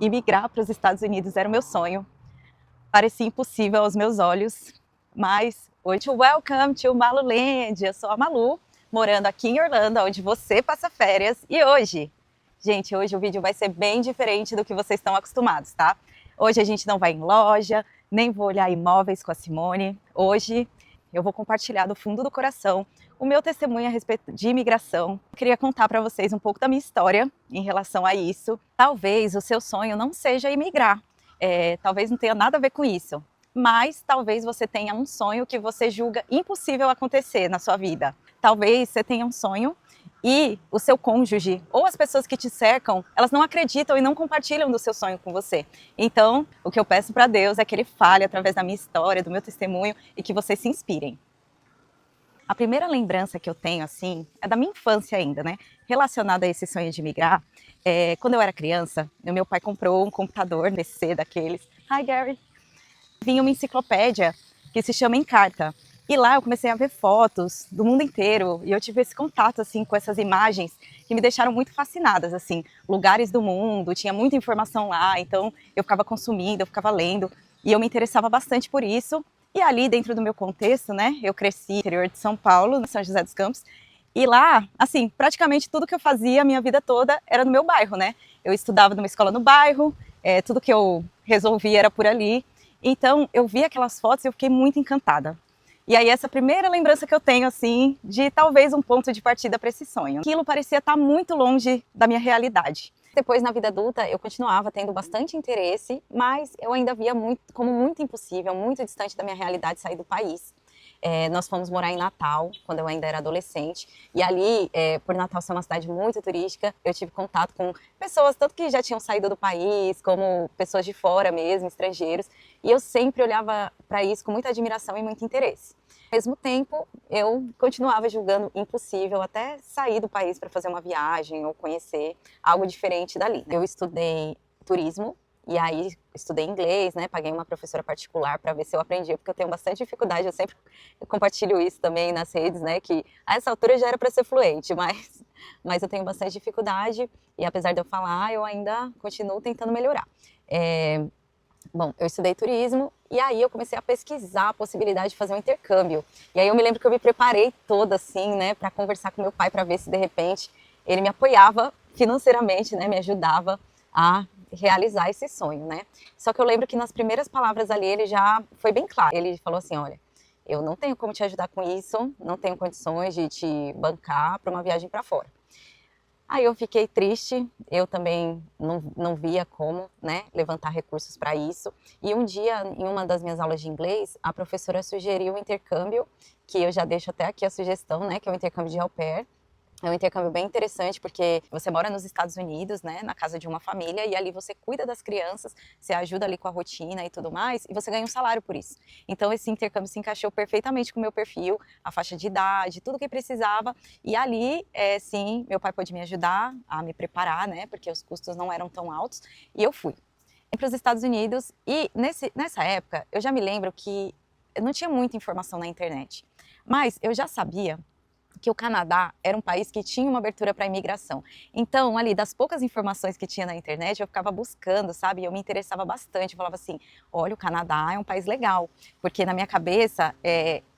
E migrar para os Estados Unidos era o meu sonho. Parecia impossível aos meus olhos, mas hoje, welcome to Maluland. Eu sou a Malu, morando aqui em Orlando, onde você passa férias. E hoje, gente, hoje o vídeo vai ser bem diferente do que vocês estão acostumados, tá? Hoje a gente não vai em loja, nem vou olhar imóveis com a Simone. Hoje eu vou compartilhar do fundo do coração o meu testemunho a respeito de imigração. Eu queria contar para vocês um pouco da minha história em relação a isso. Talvez o seu sonho não seja imigrar, talvez não tenha nada a ver com isso, mas talvez você tenha um sonho que você julga impossível acontecer na sua vida. Talvez você tenha um sonho e o seu cônjuge ou as pessoas que te cercam, elas não acreditam e não compartilham do seu sonho com você. Então, o que eu peço para Deus é que Ele fale através da minha história, do meu testemunho e que vocês se inspirem. A primeira lembrança que eu tenho, assim, é da minha infância ainda, né? Relacionada a esse sonho de migrar. Quando eu era criança, o meu pai comprou um computador PC daqueles. Hi, Gary! Vinha uma enciclopédia que se chama Encarta. E lá eu comecei a ver fotos do mundo inteiro. E eu tive esse contato, assim, com essas imagens que me deixaram muito fascinadas, assim. Lugares do mundo, tinha muita informação lá. Então eu ficava consumindo, eu ficava lendo. E eu me interessava bastante por isso. E ali, dentro do meu contexto, né, eu cresci no interior de São Paulo, no São José dos Campos, e lá, assim, praticamente tudo que eu fazia a minha vida toda era no meu bairro, né? Eu estudava numa escola no bairro, tudo que eu resolvia era por ali. Então, eu vi aquelas fotos e eu fiquei muito encantada. E aí, essa primeira lembrança que eu tenho, assim, de talvez um ponto de partida para esse sonho. Aquilo parecia estar muito longe da minha realidade. Depois, na vida adulta, eu continuava tendo bastante interesse, mas eu ainda via como muito impossível, muito distante da minha realidade sair do país. Nós fomos morar em Natal, quando eu ainda era adolescente, e ali, por Natal ser uma cidade muito turística, eu tive contato com pessoas, tanto que já tinham saído do país, como pessoas de fora mesmo, estrangeiros, e eu sempre olhava para isso com muita admiração e muito interesse. Ao mesmo tempo, eu continuava julgando impossível até sair do país para fazer uma viagem ou conhecer algo diferente dali. Eu estudei turismo e aí estudei inglês, né? Paguei uma professora particular para ver se eu aprendia, porque eu tenho bastante dificuldade. Eu sempre compartilho isso também nas redes, né? Que a essa altura já era para ser fluente, mas eu tenho bastante dificuldade e apesar de eu falar, eu ainda continuo tentando melhorar. Bom, eu estudei turismo e aí eu comecei a pesquisar a possibilidade de fazer um intercâmbio. E aí eu me lembro que eu me preparei toda assim, né, para conversar com meu pai para ver se de repente ele me apoiava financeiramente, né, me ajudava a realizar esse sonho, né? Só que eu lembro que nas primeiras palavras ali ele já foi bem claro. Ele falou assim, olha, eu não tenho como te ajudar com isso, não tenho condições de te bancar para uma viagem para fora. Aí eu fiquei triste, eu também não via como, né, levantar recursos para isso. E um dia, em uma das minhas aulas de inglês, a professora sugeriu um intercâmbio, que eu já deixo até aqui a sugestão, né, que é o intercâmbio de au pair. É um intercâmbio bem interessante porque você mora nos Estados Unidos, né, na casa de uma família e ali você cuida das crianças, você ajuda ali com a rotina e tudo mais e você ganha um salário por isso. Então esse intercâmbio se encaixou perfeitamente com o meu perfil, a faixa de idade, tudo que precisava e ali, sim, meu pai pôde me ajudar a me preparar, né, porque os custos não eram tão altos e eu fui para os Estados Unidos e nessa época eu já me lembro que eu não tinha muita informação na internet, mas eu já sabia que o Canadá era um país que tinha uma abertura para a imigração. Então, ali, das poucas informações que tinha na internet, eu ficava buscando, sabe? Eu me interessava bastante. Eu falava assim, olha, o Canadá é um país legal. Porque na minha cabeça,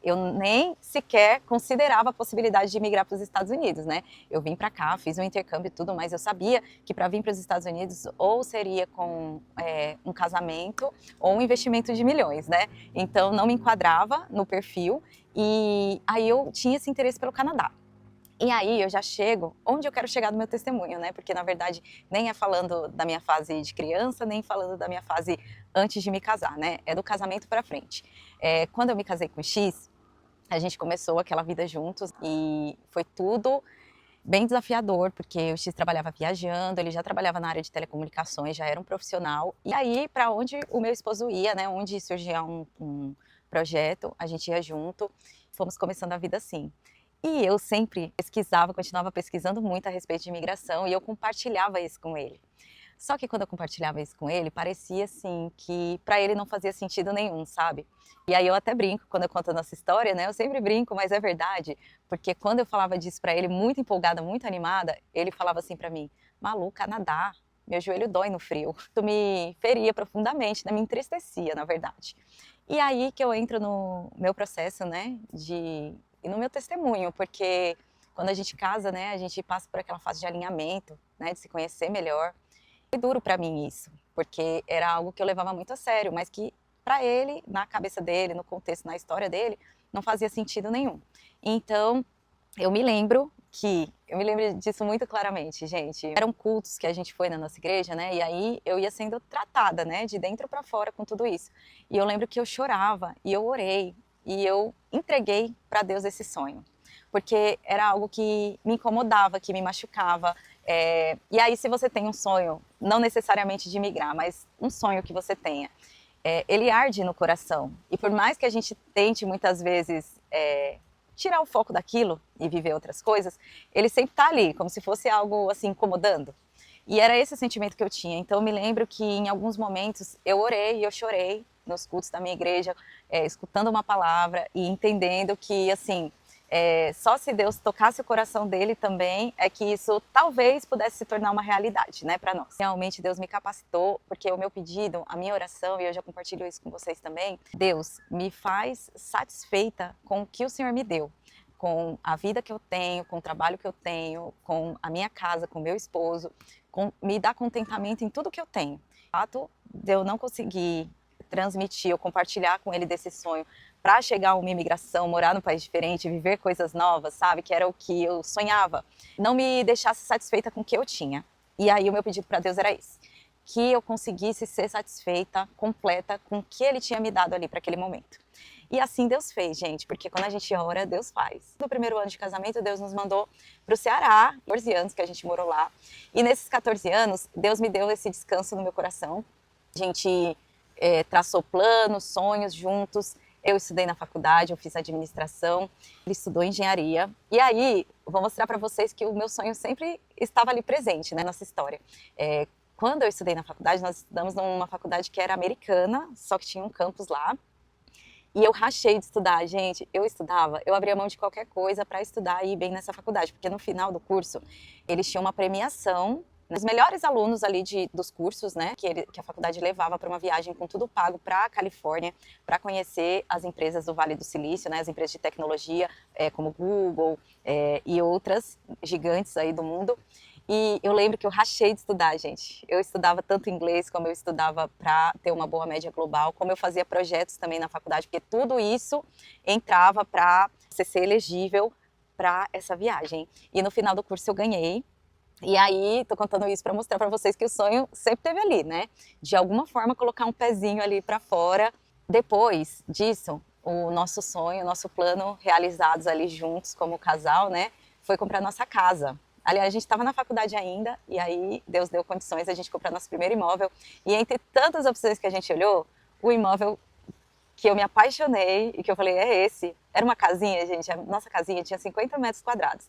eu nem sequer considerava a possibilidade de imigrar para os Estados Unidos, né? Eu vim para cá, fiz um intercâmbio e tudo, mas eu sabia que para vir para os Estados Unidos, ou seria com um casamento, ou um investimento de milhões, né? Então, não me enquadrava no perfil. E aí eu tinha esse interesse pelo Canadá. E aí eu já chego onde eu quero chegar no meu testemunho, né? Porque na verdade nem é falando da minha fase de criança, nem falando da minha fase antes de me casar, né? É do casamento para frente. Quando eu me casei com o X, a gente começou aquela vida juntos e foi tudo bem desafiador, porque o X trabalhava viajando, ele já trabalhava na área de telecomunicações, já era um profissional. E aí, para onde o meu esposo ia, né, onde surgia um projeto, a gente ia junto, fomos começando a vida assim. E eu sempre pesquisava, continuava pesquisando muito a respeito de imigração e eu compartilhava isso com ele. Só que quando eu compartilhava isso com ele, parecia assim que para ele não fazia sentido nenhum, sabe? E aí eu até brinco quando eu conto a nossa história, né? Eu sempre brinco, mas é verdade, porque quando eu falava disso para ele, muito empolgada, muito animada, ele falava assim para mim: "Malu, Canadá, meu joelho dói no frio. Isso me feria profundamente, né? Me entristecia, na verdade. E aí que eu entro no meu processo, né, e no meu testemunho, porque quando a gente casa, né, a gente passa por aquela fase de alinhamento, né, de se conhecer melhor. Foi duro para mim isso, porque era algo que eu levava muito a sério, mas que para ele, na cabeça dele, no contexto, na história dele, não fazia sentido nenhum. Então, eu me lembro disso muito claramente, gente. Eram cultos que a gente foi na nossa igreja, né? E aí eu ia sendo tratada, né, de dentro para fora com tudo isso. E eu lembro que eu chorava e eu orei e eu entreguei para Deus esse sonho, porque era algo que me incomodava, que me machucava. E aí, se você tem um sonho, não necessariamente de migrar, mas um sonho que você tenha, ele arde no coração. E por mais que a gente tente muitas vezes tirar o foco daquilo e viver outras coisas, ele sempre está ali, como se fosse algo assim incomodando. E era esse o sentimento que eu tinha. Então eu me lembro que em alguns momentos eu orei e eu chorei nos cultos da minha igreja, escutando uma palavra e entendendo que assim, só se Deus tocasse o coração dele também é que isso talvez pudesse se tornar uma realidade, né, para nós. Realmente Deus me capacitou, porque o meu pedido, a minha oração, e eu já compartilho isso com vocês também, Deus me faz satisfeita com o que o Senhor me deu, com a vida que eu tenho, com o trabalho que eu tenho, com a minha casa, com o meu esposo, me dá contentamento em tudo que eu tenho. O fato de eu não conseguir transmitir ou compartilhar com ele desse sonho para chegar a uma imigração, morar num país diferente, viver coisas novas, sabe? Que era o que eu sonhava. Não me deixasse satisfeita com o que eu tinha. E aí o meu pedido para Deus era esse. Que eu conseguisse ser satisfeita, completa com o que Ele tinha me dado ali para aquele momento. E assim Deus fez, gente, porque quando a gente ora, Deus faz. No primeiro ano de casamento, Deus nos mandou para o Ceará, 14 anos que a gente morou lá. E nesses 14 anos, Deus me deu esse descanso no meu coração. A gente traçou planos, sonhos juntos. Eu estudei na faculdade, eu fiz administração, ele estudou engenharia. E aí, vou mostrar para vocês que o meu sonho sempre estava ali presente, né, nessa história. Quando eu estudei na faculdade, nós estudamos numa faculdade que era americana, só que tinha um campus lá. E eu rachei de estudar, gente. Eu estudava, eu abria mão de qualquer coisa para estudar e ir bem nessa faculdade, porque no final do curso eles tinham uma premiação. Os melhores alunos ali dos cursos, né, que a faculdade levava para uma viagem com tudo pago para a Califórnia, para conhecer as empresas do Vale do Silício, né, as empresas de tecnologia, como Google e outras gigantes aí do mundo. E eu lembro que eu rachei de estudar, gente. Eu estudava tanto inglês, como eu estudava para ter uma boa média global, como eu fazia projetos também na faculdade, porque tudo isso entrava para você ser elegível para essa viagem. E no final do curso eu ganhei. E aí, tô contando isso para mostrar para vocês que o sonho sempre teve ali, né? De alguma forma colocar um pezinho ali para fora. Depois disso, o nosso sonho, o nosso plano realizados ali juntos como casal, né? Foi comprar nossa casa. Aliás, a gente estava na faculdade ainda e aí Deus deu condições de a gente comprar nosso primeiro imóvel. E entre tantas opções que a gente olhou, o imóvel que eu me apaixonei e que eu falei, é esse. Era uma casinha, gente, a nossa casinha tinha 50 metros quadrados,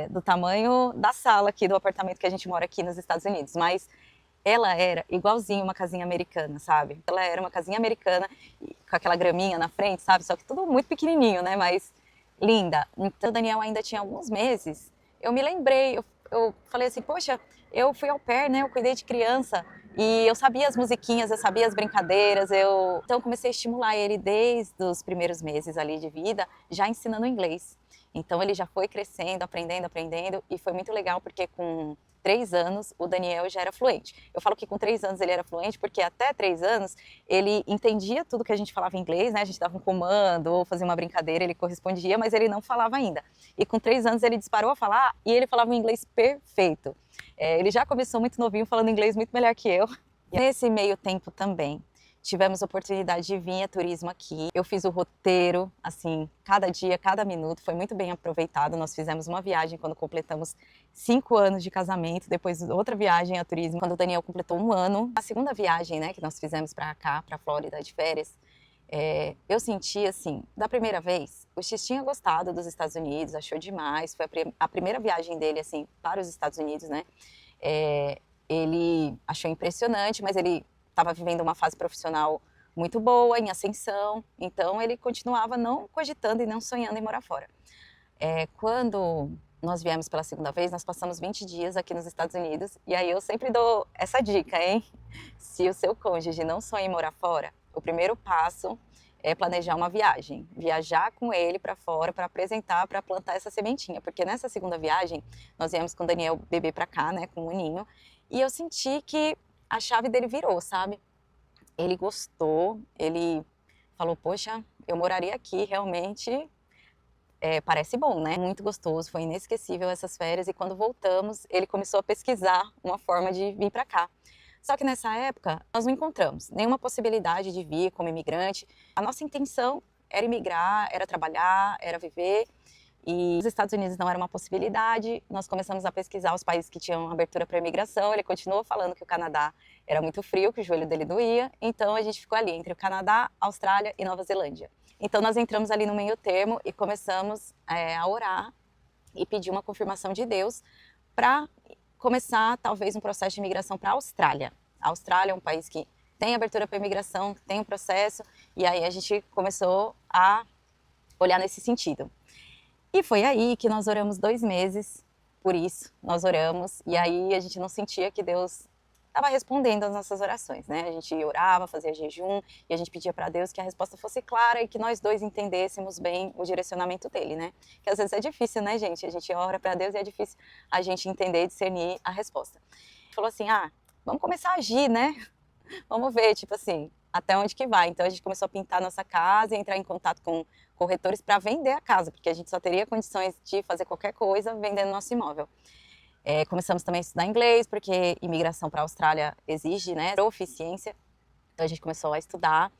do tamanho da sala aqui do apartamento que a gente mora aqui nos Estados Unidos, mas ela era igualzinho uma casinha americana, sabe? Ela era uma casinha americana com aquela graminha na frente, sabe? Só que tudo muito pequenininho, né? Mas linda. Então, o Daniel ainda tinha alguns meses, eu me lembrei, eu falei assim, poxa, eu fui au pair, né? Eu cuidei de criança. E eu sabia as musiquinhas, eu sabia as brincadeiras, então eu comecei a estimular ele desde os primeiros meses ali de vida, já ensinando inglês. Então ele já foi crescendo, aprendendo, e foi muito legal porque com 3 anos o Daniel já era fluente. Eu falo que com 3 anos ele era fluente porque até 3 anos ele entendia tudo que a gente falava em inglês, né? A gente dava um comando ou fazia uma brincadeira, ele correspondia, mas ele não falava ainda. E com 3 anos ele disparou a falar e ele falava um inglês perfeito. Ele já começou muito novinho, falando inglês muito melhor que eu. E nesse meio tempo também, tivemos a oportunidade de vir a turismo aqui. Eu fiz o roteiro, assim, cada dia, cada minuto, foi muito bem aproveitado. Nós fizemos uma viagem quando completamos 5 anos de casamento, depois outra viagem a turismo quando o Daniel completou 1 ano. A segunda viagem, né, que nós fizemos para cá, para a Flórida, de férias, eu senti assim, da primeira vez, o X tinha gostado dos Estados Unidos, achou demais, foi a primeira viagem dele, assim, para os Estados Unidos, né? Ele achou impressionante, mas ele estava vivendo uma fase profissional muito boa, em ascensão, então ele continuava não cogitando e não sonhando em morar fora. Quando nós viemos pela segunda vez, nós passamos 20 dias aqui nos Estados Unidos, e aí eu sempre dou essa dica, hein? Se o seu cônjuge não sonha em morar fora, o primeiro passo é planejar uma viagem, viajar com ele para fora, para apresentar, para plantar essa sementinha, porque nessa segunda viagem, nós viemos com o Daniel bebê para cá, né, com o ninho, e eu senti que a chave dele virou, sabe? Ele gostou, ele falou, poxa, eu moraria aqui, realmente parece bom, né? Muito gostoso, foi inesquecível essas férias, e quando voltamos, ele começou a pesquisar uma forma de vir para cá. Só que nessa época, nós não encontramos nenhuma possibilidade de vir como imigrante. A nossa intenção era imigrar, era trabalhar, era viver, e os Estados Unidos não era uma possibilidade. Nós começamos a pesquisar os países que tinham abertura para imigração. Ele continuou falando que o Canadá era muito frio, que o joelho dele doía, então a gente ficou ali entre o Canadá, Austrália e Nova Zelândia. Então nós entramos ali no meio termo e começamos a orar e pedir uma confirmação de Deus para começar talvez um processo de imigração para a Austrália. A Austrália é um país que tem abertura para imigração, tem um processo, e aí a gente começou a olhar nesse sentido. E foi aí que nós oramos 2 meses, por isso nós oramos, e aí a gente não sentia que Deus estava respondendo às nossas orações, né? A gente orava, fazia jejum, e a gente pedia para Deus que a resposta fosse clara e que nós dois entendêssemos bem o direcionamento dele, né? Que às vezes é difícil, né, gente? A gente ora para Deus e é difícil a gente entender e discernir a resposta. Ele falou assim, vamos começar a agir, né? Vamos ver, tipo assim, até onde que vai. Então a gente começou a pintar a nossa casa e entrar em contato com corretores para vender a casa, porque a gente só teria condições de fazer qualquer coisa vendendo nosso imóvel. Começamos também a estudar inglês, porque imigração para a Austrália exige, né, proficiência. Então a gente começou a estudar.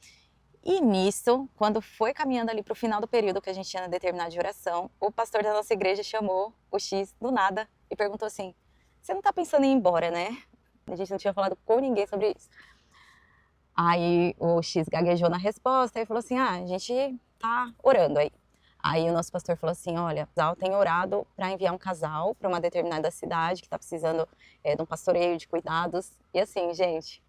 E nisso, quando foi caminhando ali para o final do período que a gente tinha determinado de oração, o pastor da nossa igreja chamou o X do nada e perguntou assim, você não está pensando em ir embora, né? A gente não tinha falado com ninguém sobre isso. Aí o X gaguejou na resposta e falou assim, a gente tá orando aí. Aí o nosso pastor falou assim, olha, o casal tem orado para enviar um casal para uma determinada cidade que está precisando de um pastoreio, de cuidados. E assim, gente,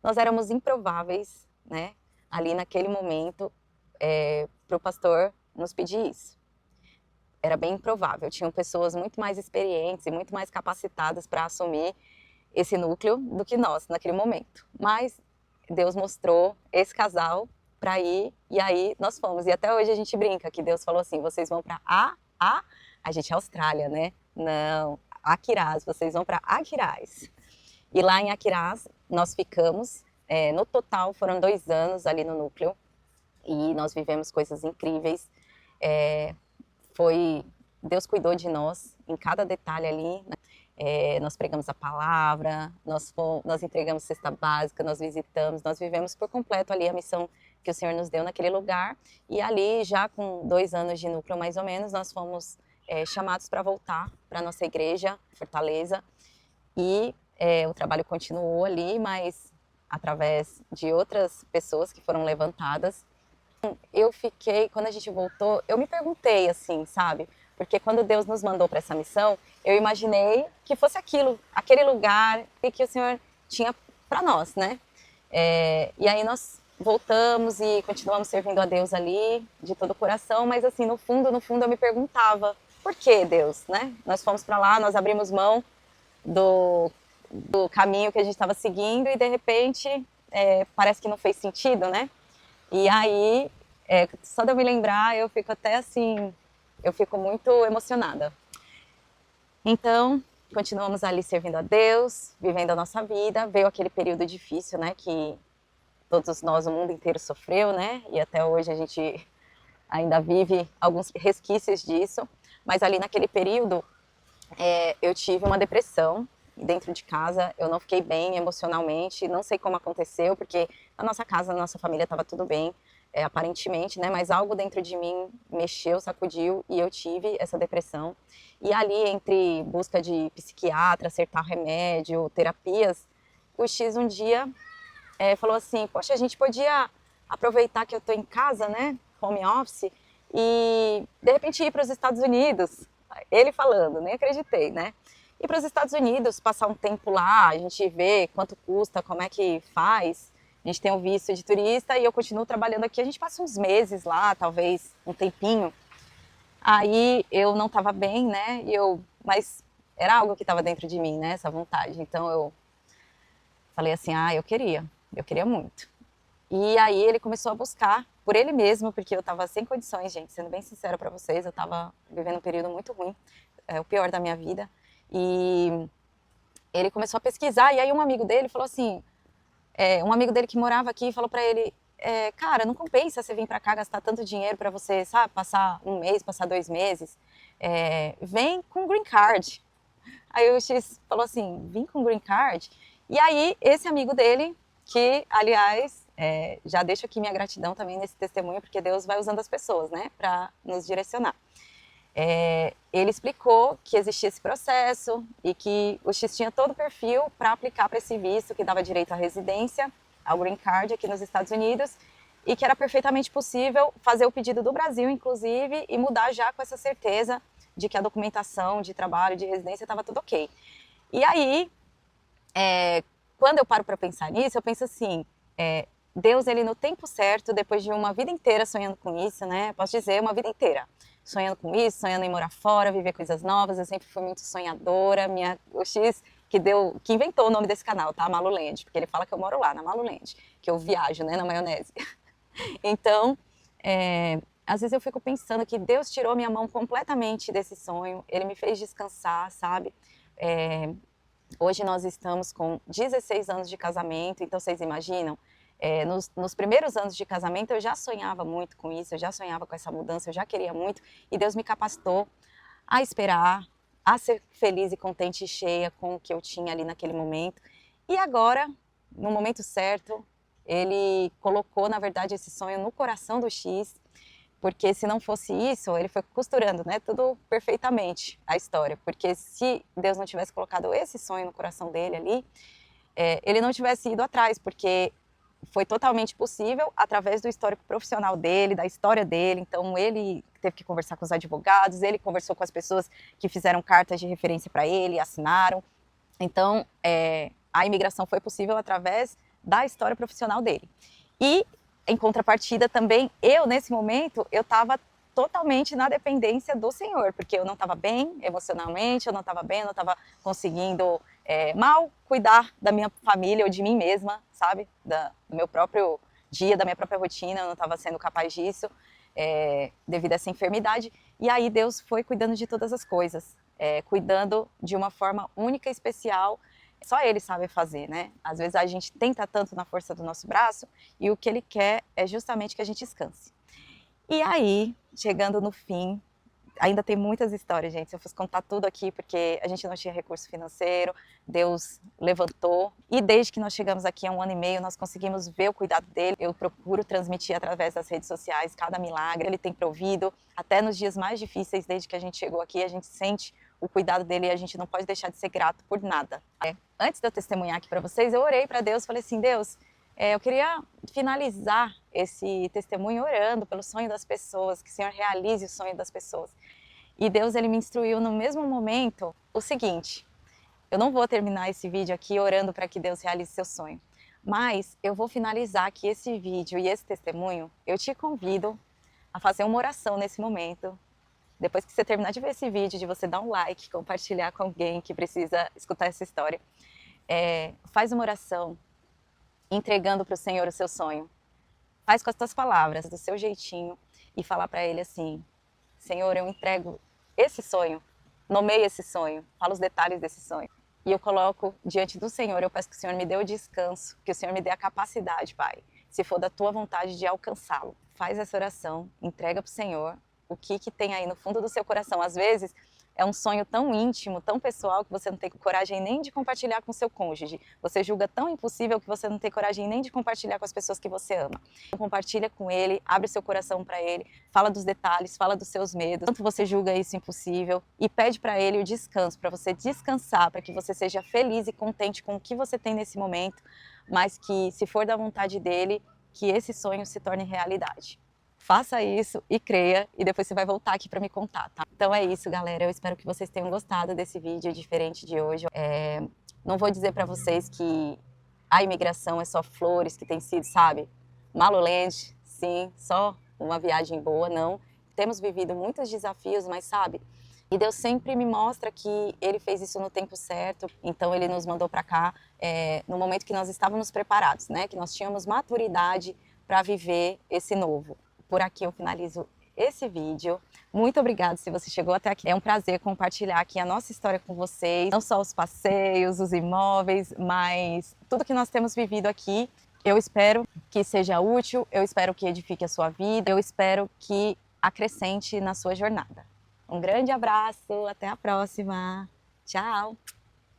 nós éramos improváveis, né, ali naquele momento, para o pastor nos pedir isso. Era bem improvável, tinham pessoas muito mais experientes e muito mais capacitadas para assumir esse núcleo do que nós naquele momento. Mas Deus mostrou esse casal para ir, e aí nós fomos. E até hoje a gente brinca que Deus falou assim, vocês vão para a gente é Austrália, né? Não, Aquiraz, vocês vão para Aquiraz. E lá em Aquiraz nós ficamos, no total foram 2 anos ali no núcleo, e nós vivemos coisas incríveis. Deus cuidou de nós em cada detalhe ali, né? Nós pregamos a palavra, nós entregamos cesta básica, nós visitamos, nós vivemos por completo ali a missão que o Senhor nos deu naquele lugar, e ali já com 2 anos de núcleo mais ou menos, nós fomos chamados para voltar para a nossa igreja, Fortaleza, e o trabalho continuou ali, mas através de outras pessoas que foram levantadas. Eu fiquei, quando a gente voltou, eu me perguntei assim, sabe? Porque quando Deus nos mandou para essa missão, eu imaginei que fosse aquele lugar que o Senhor tinha para nós, né? E aí nós voltamos e continuamos servindo a Deus ali, de todo o coração, mas assim, no fundo eu me perguntava, por que Deus, né? Nós fomos para lá, nós abrimos mão do caminho que a gente estava seguindo e de repente parece que não fez sentido, né? E aí, só de eu me lembrar, eu fico até assim, eu fico muito emocionada. Então, continuamos ali servindo a Deus, vivendo a nossa vida. Veio aquele período difícil, né, que todos nós, o mundo inteiro sofreu, né, e até hoje a gente ainda vive alguns resquícios disso. Mas ali naquele período, eu tive uma depressão dentro de casa, eu não fiquei bem emocionalmente, não sei como aconteceu, porque na nossa casa, na nossa família estava tudo bem, aparentemente, né? Mas algo dentro de mim mexeu, sacudiu e eu tive essa depressão. E ali, entre busca de psiquiatra, acertar remédio, terapias, o X um dia falou assim, poxa, a gente podia aproveitar que eu estou em casa, né? Home office, e de repente ir para os Estados Unidos. Ele falando, nem acreditei, né? Ir para os Estados Unidos, passar um tempo lá, a gente vê quanto custa, como é que faz. A gente tem um visto de turista e eu continuo trabalhando aqui. A gente passa uns meses lá, talvez um tempinho. Aí eu não estava bem, né? Mas era algo que estava dentro de mim, né? Essa vontade. Então eu falei assim, eu queria muito. E aí ele começou a buscar por ele mesmo, porque eu estava sem condições, gente, sendo bem sincera para vocês, eu estava vivendo um período muito ruim, o pior da minha vida. E ele começou a pesquisar, e aí um amigo dele falou assim, um amigo dele que morava aqui falou para ele, cara, não compensa você vir para cá gastar tanto dinheiro para você, sabe, passar um mês, passar 2 meses, vem com green card. Aí o X falou assim, vim com green card. E aí esse amigo dele, que aliás, já deixo aqui minha gratidão também nesse testemunho, porque Deus vai usando as pessoas, né, para nos direcionar. Ele explicou que existia esse processo e que o X tinha todo o perfil para aplicar para esse visto que dava direito à residência, ao green card aqui nos Estados Unidos, e que era perfeitamente possível fazer o pedido do Brasil, inclusive, e mudar já com essa certeza de que a documentação de trabalho, de residência, estava tudo ok. E aí, quando eu paro para pensar nisso, eu penso assim, Deus, ele no tempo certo, depois de uma vida inteira sonhando com isso, né? Posso dizer, uma vida inteira sonhando com isso, sonhando em morar fora, viver coisas novas. Eu sempre fui muito sonhadora. O X que inventou o nome desse canal, tá? Maluland, porque ele fala que eu moro lá, na Maluland, que eu viajo, né, na maionese. Então, às vezes eu fico pensando que Deus tirou minha mão completamente desse sonho. Ele me fez descansar, sabe? Hoje nós estamos com 16 anos de casamento, então vocês imaginam? Nos primeiros anos de casamento eu já sonhava muito com isso, eu já sonhava com essa mudança, eu já queria muito, e Deus me capacitou a esperar, a ser feliz e contente e cheia com o que eu tinha ali naquele momento. E agora, no momento certo, Ele colocou, na verdade, esse sonho no coração do X, porque se não fosse isso, ele foi costurando, né, tudo perfeitamente a história, porque se Deus não tivesse colocado esse sonho no coração dele ali, ele não tivesse ido atrás, porque foi totalmente possível através do histórico profissional dele, da história dele. Então ele teve que conversar com os advogados, ele conversou com as pessoas que fizeram cartas de referência para ele, assinaram. Então a imigração foi possível através da história profissional dele. E em contrapartida também, eu nesse momento, eu estava totalmente na dependência do Senhor, porque eu não estava bem emocionalmente, eu não estava bem, eu não estava conseguindo mal cuidar da minha família ou de mim mesma, sabe? Do meu próprio dia, da minha própria rotina, eu não estava sendo capaz disso devido a essa enfermidade. E aí Deus foi cuidando de todas as coisas, cuidando de uma forma única e especial. Só Ele sabe fazer, né? Às vezes a gente tenta tanto na força do nosso braço e o que Ele quer é justamente que a gente descanse. E aí, chegando no fim, ainda tem muitas histórias, gente. Se eu fosse contar tudo aqui, porque a gente não tinha recurso financeiro, Deus levantou. E desde que nós chegamos aqui há 1 ano e meio, nós conseguimos ver o cuidado dele. Eu procuro transmitir através das redes sociais cada milagre. Ele tem provido, até nos dias mais difíceis, desde que a gente chegou aqui, a gente sente o cuidado dele e a gente não pode deixar de ser grato por nada. Antes de eu testemunhar aqui para vocês, eu orei para Deus, falei assim, Deus, eu queria finalizar esse testemunho orando pelo sonho das pessoas, que o Senhor realize o sonho das pessoas. E Deus, Ele me instruiu no mesmo momento o seguinte, eu não vou terminar esse vídeo aqui orando para que Deus realize seu sonho, mas eu vou finalizar aqui esse vídeo e esse testemunho, eu te convido a fazer uma oração nesse momento. Depois que você terminar de ver esse vídeo, de você dar um like, compartilhar com alguém que precisa escutar essa história, faz uma oração entregando para o Senhor o seu sonho. Faz com as tuas palavras, do seu jeitinho, e fala para Ele assim, Senhor, eu entrego esse sonho, nomeie esse sonho, fala os detalhes desse sonho. E eu coloco diante do Senhor, eu peço que o Senhor me dê o descanso, que o Senhor me dê a capacidade, Pai, se for da tua vontade de alcançá-lo. Faz essa oração, entrega para o Senhor o que tem aí no fundo do seu coração. Às vezes é um sonho tão íntimo, tão pessoal, que você não tem coragem nem de compartilhar com seu cônjuge. Você julga tão impossível que você não tem coragem nem de compartilhar com as pessoas que você ama. Então, compartilha com ele, abre seu coração para ele, fala dos detalhes, fala dos seus medos, quanto você julga isso impossível, e pede para ele o descanso, para você descansar, para que você seja feliz e contente com o que você tem nesse momento, mas que, se for da vontade dele, que esse sonho se torne realidade. Faça isso e creia, e depois você vai voltar aqui para me contar, tá? Então é isso, galera. Eu espero que vocês tenham gostado desse vídeo diferente de hoje. Não vou dizer para vocês que a imigração é só flores, que tem sido, sabe? Maluland, sim, só uma viagem boa, não. temos vivido muitos desafios, mas sabe, e Deus sempre me mostra que Ele fez isso no tempo certo, então Ele nos mandou para cá no momento que nós estávamos preparados, né? Que nós tínhamos maturidade para viver esse novo. Por aqui eu finalizo esse vídeo. Muito obrigada se você chegou até aqui. É um prazer compartilhar aqui a nossa história com vocês, não só os passeios, os imóveis, mas tudo que nós temos vivido aqui. Eu espero que seja útil, eu espero que edifique a sua vida, eu espero que acrescente na sua jornada. Um grande abraço, até a próxima. Tchau!